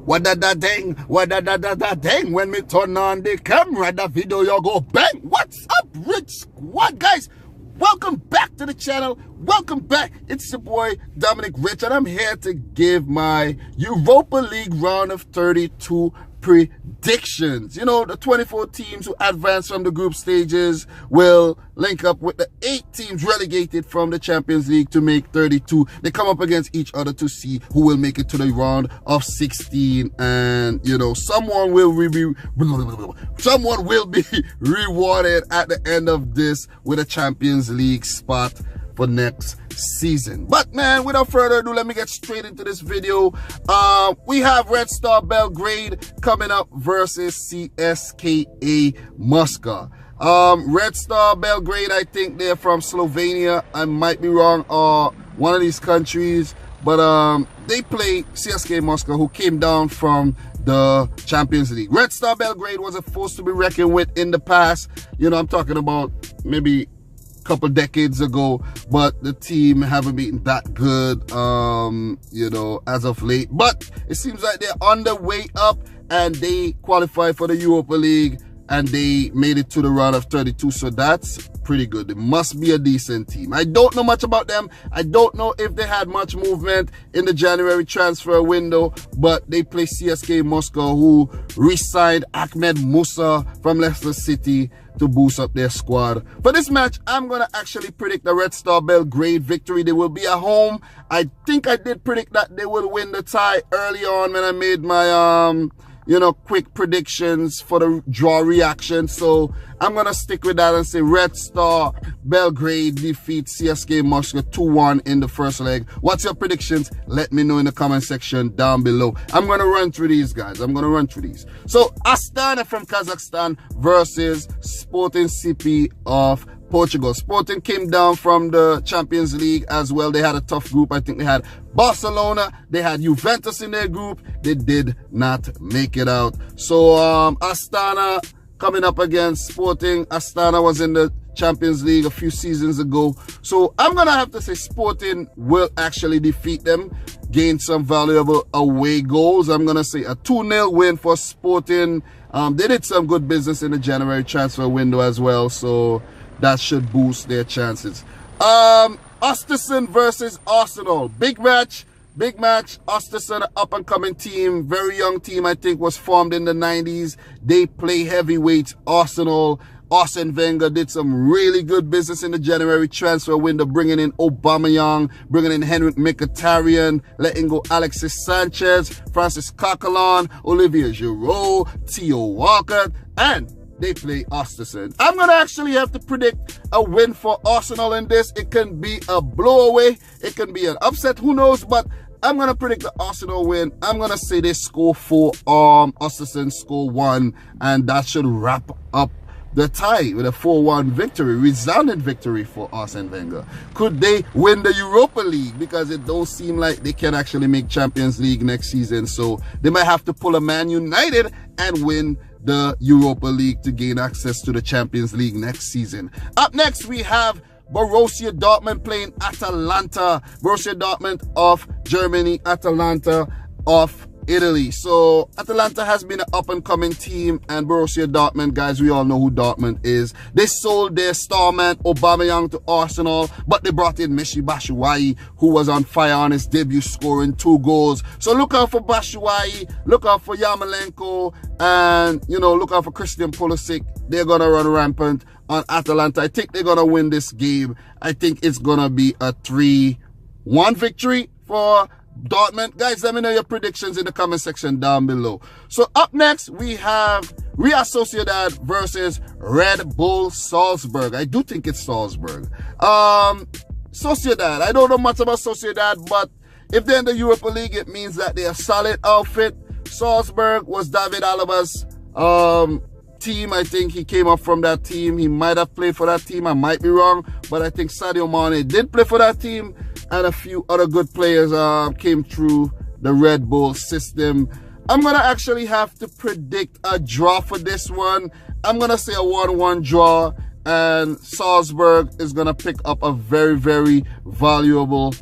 What da ding, what da ding. When me turn on the camera, the video you go bang. What's up, Rich Squad, guys? Welcome back to the channel. Welcome back. It's your boy Dominic Richards, and I'm here to give my Europa League round of 32 predictions. You know, the 24 teams who advance from the group stages will link up with the 8 teams relegated from the Champions League to make 32. They come up against each other to see who will make it to the round of 16, and you know, someone will be rewarded at the end of this with a Champions League spot for next season. But man, without further ado, let me get straight into this video. We have Red Star Belgrade coming up versus CSKA Moskva. Red Star Belgrade, I think they're from Slovenia. I might be wrong, or one of these countries, but they play CSKA Moskva, who came down from the Champions League. Red Star Belgrade was a force to be reckoned with in the past. You know, I'm talking about maybe couple decades ago, but the team haven't been that good you know, as of late. But it seems like they're on the way up, and they qualified for the Europa League and they made it to the round of 32, so that's pretty good. It must be a decent team. I don't know much about them. I don't know if they had much movement in the January transfer window, but they play CSKA Moskva, who re-signed Ahmed Musa from Leicester City to boost up their squad. For this match, I'm going to actually predict the Red Star Belgrade victory. They will be at home. I think I did predict that they will win the tie early on when I made my you know, quick predictions for the draw reaction. So I'm going to stick with that and say Red Star Belgrade defeats CSKA Moskva 2-1 in the first leg. What's your predictions? Let me know in the comment section down below. I'm going to run through these, guys. I'm going to run through these. So Astana from Kazakhstan versus Sporting CP of Portugal. Sporting came down from the Champions League as well. They had a tough group. I think they had Barcelona, they had Juventus in their group. They did not make it out. So Astana coming up against Sporting. Astana was in the Champions League a few seasons ago. So I'm gonna have to say Sporting will actually defeat them, gain some valuable away goals. I'm gonna say a 2-0 win for Sporting. They did some good business in the January transfer window as well, so that should boost their chances. Östersund versus Arsenal. Big match. Östersund, up-and-coming team, very young team, I think was formed in the 90s. They play heavyweights. Arsenal. Arsene Wenger did some really good business in the January transfer window, bringing in Aubameyang, bringing in Henrik Mkhitaryan, letting go Alexis Sanchez, Francis Coquelin, Olivier Giroud, Theo Walcott, and they play Östersund. I'm going to actually have to predict a win for Arsenal in this. It can be a blowaway. It can be an upset. Who knows? But I'm going to predict the Arsenal win. I'm going to say they score 4, Östersund score 1, and that should wrap up the tie with a 4-1 victory, resounding victory for Arsene Wenger. Could they win the Europa League? Because it don't seem like they can actually make Champions League next season. So they might have to pull a Man United and win the Europa League to gain access to the Champions League next season. Up next, we have Borussia Dortmund playing Atalanta. Borussia Dortmund of Germany, Atalanta of Italy. So Atalanta has been an up-and-coming team, and Borussia Dortmund, guys, we all know who Dortmund is. They sold their star man Aubameyang to Arsenal, but they brought in Michy Batshuayi, who was on fire on his debut, scoring 2 goals. So look out for Batshuayi, look out for Yarmolenko, and you know, look out for Christian Pulisic. They're gonna run rampant on Atalanta. I think they're gonna win this game. I think it's gonna be a 3-1 victory for Dortmund. Guys, let me know your predictions in the comment section down below. So up next, we have Real Sociedad versus Red Bull Salzburg. I do think it's Salzburg. Sociedad, I don't know much about Sociedad, but if they're in the Europa League, it means that they're a solid outfit. Salzburg was David Alaba's team. I think he came up from that team. He might have played for that team. I might be wrong, but I think Sadio Mane did play for that team, and a few other good players came through the Red Bull system. I'm going to actually have to predict a draw for this one. I'm going to say a 1-1 draw, and Salzburg is going to pick up a very, very valuable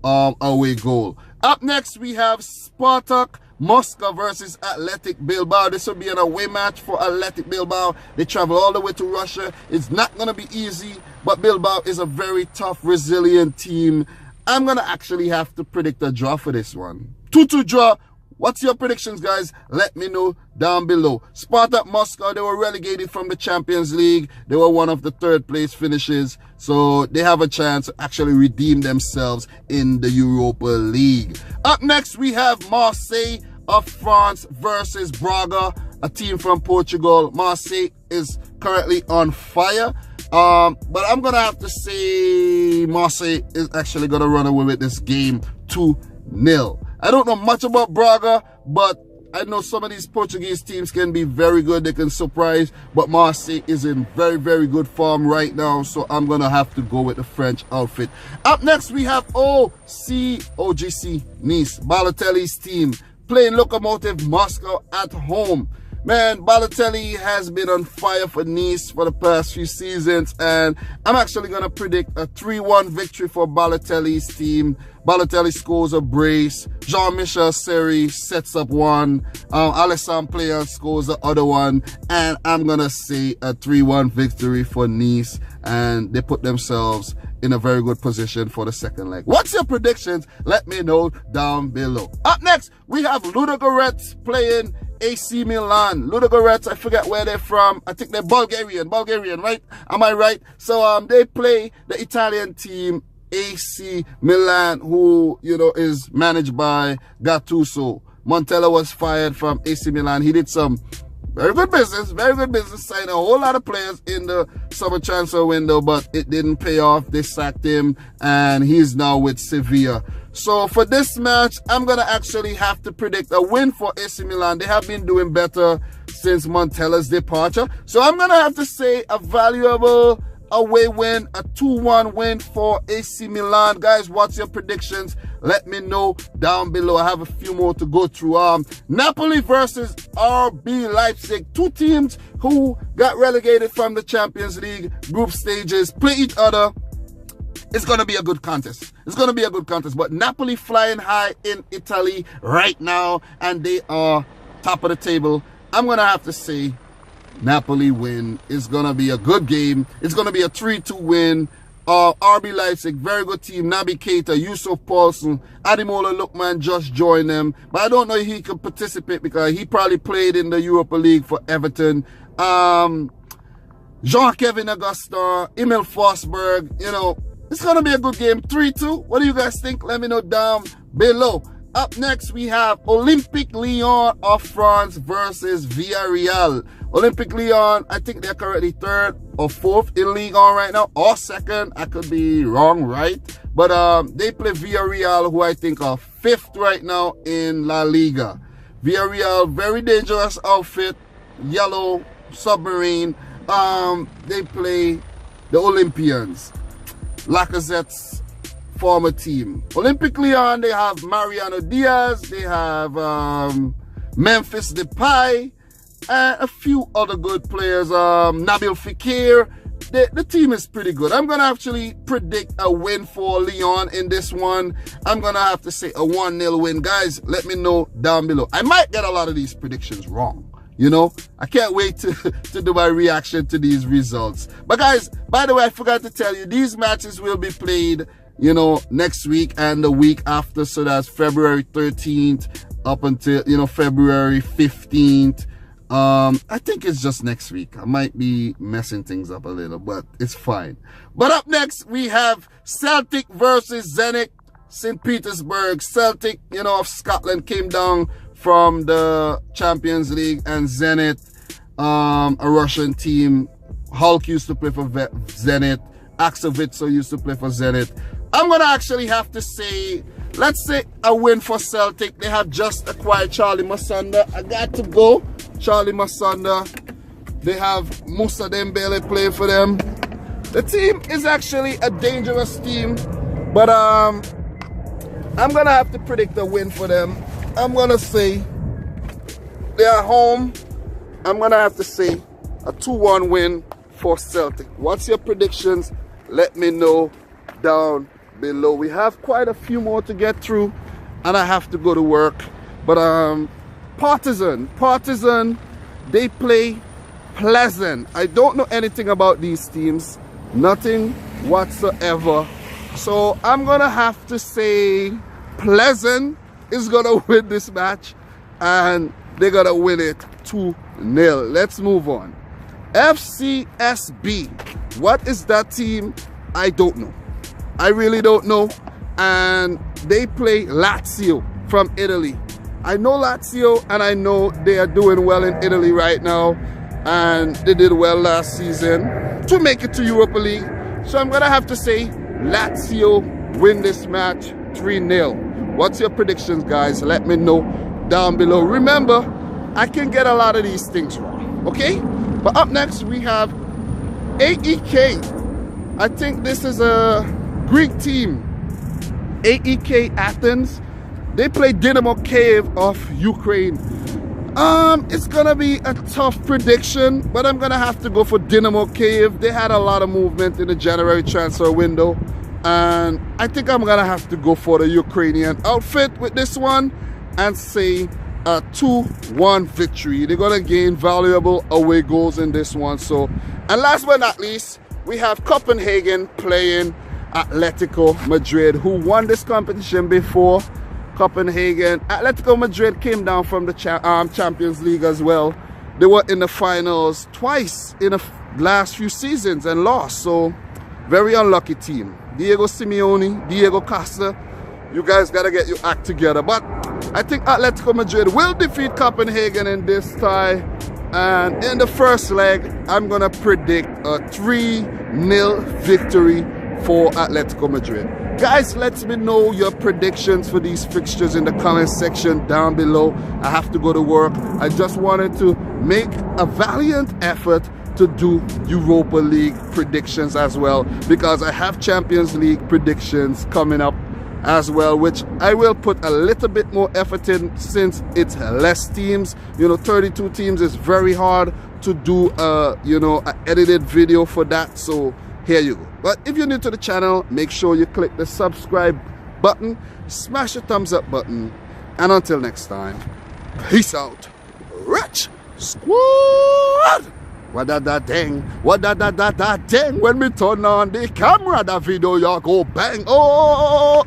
away goal. Up next, we have Spartak Moskva versus Athletic Bilbao. This will be an away match for Athletic Bilbao. They travel all the way to Russia. It's not going to be easy, but Bilbao is a very tough, resilient team. I'm going to actually have to predict a draw for this one. 2-2 draw. What's your predictions, guys? Let me know down below. Spartak Moscow, they were relegated from the Champions League. They were one of the third place finishes. So they have a chance to actually redeem themselves in the Europa League. Up next, we have Marseille of France versus Braga, a team from Portugal. Marseille is currently on fire. But I'm going to have to say Marseille is actually going to run away with this game 2-0. I don't know much about Braga, but I know some of these Portuguese teams can be very good. They can surprise, but Marseille is in very, very good form right now. So I'm going to have to go with the French outfit. Up next, we have OGC Nice, Balotelli's team, playing Lokomotiv Moscow at home. Man, Balotelli has been on fire for Nice for the past few seasons, and I'm actually going to predict a 3-1 victory for Balotelli's team. Balotelli scores a brace. Jean-Michel Seri sets up one. Alessandro Plea scores the other one, and I'm going to say a 3-1 victory for Nice, and they put themselves in a very good position for the second leg. What's your predictions? Let me know down below. Up next, we have Ludogorets playing AC Milan. Ludogorets, I forget where they're from. I think they're Bulgarian, right? Am I right? So they play the Italian team AC Milan, who, you know, is managed by Gattuso. Montella was fired from AC Milan. He did some very good business, signing a whole lot of players in the summer transfer window, but it didn't pay off. They sacked him, and he's now with Sevilla. So for this match, I'm going to actually have to predict a win for AC Milan. They have been doing better since Montella's departure. So I'm going to have to say a valuable away win, a 2-1 win for AC Milan. Guys, what's your predictions? Let me know down below. I have a few more to go through. Napoli versus RB Leipzig. Two teams who got relegated from the Champions League group stages play each other. It's going to be a good contest. It's going to be a good contest. But Napoli flying high in Italy right now, and they are top of the table. I'm going to have to say Napoli win. It's going to be a good game. It's going to be a 3-2 win. RB Leipzig, very good team. Naby Keita, Yusuf Paulson, Ademola Lookman just joined them. But I don't know if he can participate because he probably played in the Europa League for Everton. Jean-Kevin Augustin, Emil Forsberg, you know, it's going to be a good game. 3-2. What do you guys think? Let me know down below. Up next, we have Olympique Lyon of France versus Villarreal. Olympique Lyon, I think they're currently 3rd or 4th in Ligue 1 right now, or 2nd. I could be wrong, right? But they play Villarreal, who I think are 5th right now in La Liga. Villarreal, very dangerous outfit, yellow submarine. They play the Olympians, Lacazette's former team. Olympique Lyon, they have Mariano Diaz, they have Memphis Depay, and a few other good players. Nabil Fekir. The team is pretty good. I'm going to actually predict a win for Lyon in this one. I'm going to have to say a 1-0 win. Guys, let me know down below. I might get a lot of these predictions wrong. You know, I can't wait to do my reaction to these results. But guys, by the way, I forgot to tell you, these matches will be played, you know, next week and the week after. So that's February 13th up until, you know, February 15th. I think it's just next week. I might be messing things up a little, but it's fine. But up next, we have Celtic versus Zenit, St. Petersburg. Celtic, you know, of Scotland came down from the Champions League, and Zenit, a Russian team. Hulk used to play for Zenit. Aksovitso used to play for Zenit. I'm going to actually have to say, let's say a win for Celtic. They have just acquired Charlie Masanda. I got to go. Charlie Masanda. They have Moussa Dembele playing for them. The team is actually a dangerous team, but I'm going to have to predict a win for them. I'm going to say they're home. I'm going to have to say a 2-1 win for Celtic. What's your predictions? Let me know down below. We have quite a few more to get through, and I have to go to work. But Partizan, they play Plzeň. I don't know anything about these teams, nothing whatsoever. So I'm gonna have to say Plzeň is gonna win this match, and they're gonna win it 2-0. Let's move on. FCSB. What is that team? I don't know. I really don't know. And they play Lazio from Italy. I know Lazio, and I know they are doing well in Italy right now, and they did well last season to make it to Europa League. So I'm gonna have to say Lazio win this match 3-0. What's your predictions, guys? Let me know down below. Remember, I can get a lot of these things wrong, okay? But up next we have AEK. I think this is a Greek team. AEK Athens. They play Dynamo Kyiv of Ukraine. It's gonna be a tough prediction, but I'm gonna have to go for Dynamo Kyiv. They had a lot of movement in the January transfer window, and I think I'm gonna have to go for the Ukrainian outfit with this one and say a 2-1 victory. They're gonna gain valuable away goals in this one. So, and last but not least, we have Copenhagen playing Atlético Madrid, who won this competition before. Copenhagen, Atlético Madrid came down from the Champions League as well. They were in the finals twice in the last few seasons and lost. So, very unlucky team. Diego Simeone, Diego Costa, you guys gotta get your act together. But I think Atlético Madrid will defeat Copenhagen in this tie. And in the first leg, I'm gonna predict a 3-0 victory for Atlético Madrid. Guys, let me know your predictions for these fixtures in the comment section down below. I have to go to work. I just wanted to make a valiant effort to do Europa League predictions as well, because I have Champions League predictions coming up as well, which I will put a little bit more effort in since it's less teams. You know, 32 teams is very hard to do an edited video for that. So here you go. But if you're new to the channel, make sure you click the subscribe button, smash the thumbs up button, and until next time, peace out. Rich Squad! What da dang, what da dang. When we turn on the camera, that video y'all go bang. Oh!